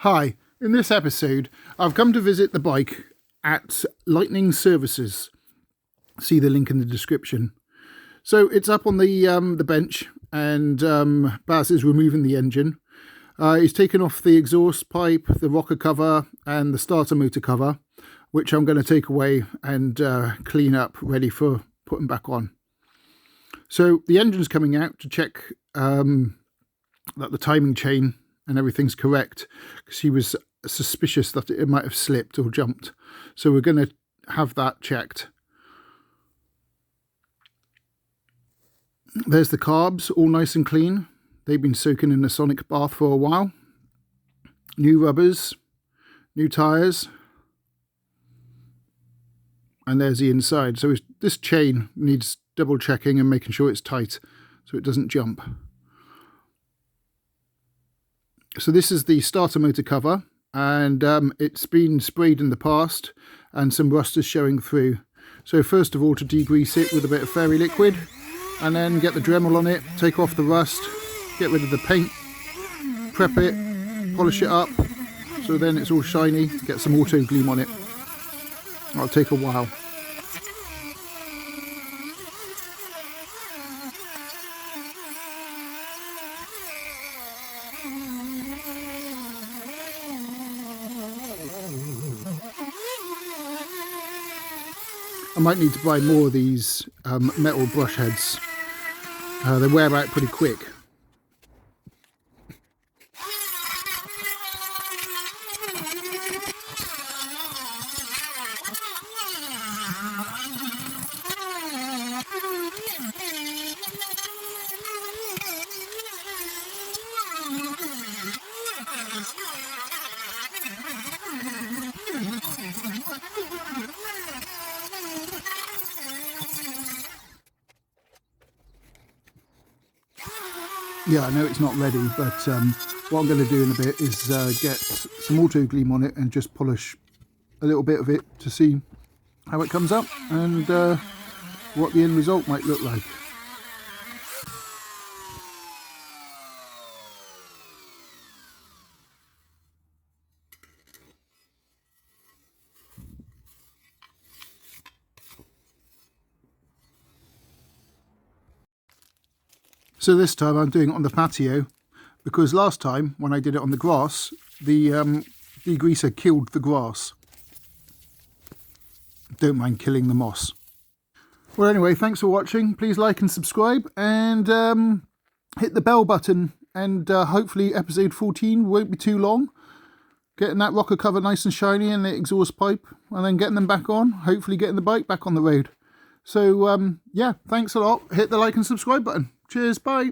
Hi, in this episode I've come to visit the bike at Lightning Services. See the link in the description. So it's up on the bench, and Baz is removing the engine. He's taken off the exhaust pipe, the rocker cover and the starter motor cover, which I'm going to take away and clean up, ready for putting back on. So the engine's coming out to check that the timing chain and everything's correct, because he was suspicious that it might have slipped or jumped. So we're going to have that checked. There's the carbs, all nice and clean. They've been soaking in the sonic bath for a while. New rubbers, new tyres, and there's the inside. So this chain needs double checking and making sure it's tight so it doesn't jump. So this is the starter motor cover, and it's been sprayed in the past and some rust is showing through. So first of all, to degrease it with a bit of fairy liquid, and then get the Dremel on it, take off the rust, get rid of the paint, prep it, polish it up, so then it's all shiny, get some auto gleam on it. That'll take a while. I might need to buy more of these metal brush heads. They wear out pretty quick. Yeah, I know it's not ready, but what I'm going to do in a bit is get some auto gleam on it and just polish a little bit of it to see how it comes up and what the end result might look like. So this time I'm doing it on the patio, because last time when I did it on the grass, the degreaser killed the grass. Don't mind killing the moss. Well, anyway, thanks for watching. Please like and subscribe, and hit the bell button, and hopefully episode 14 won't be too long. Getting that rocker cover nice and shiny and the exhaust pipe, and then getting them back on, hopefully getting the bike back on the road. So yeah, thanks a lot. Hit the like and subscribe button. Cheers, bye.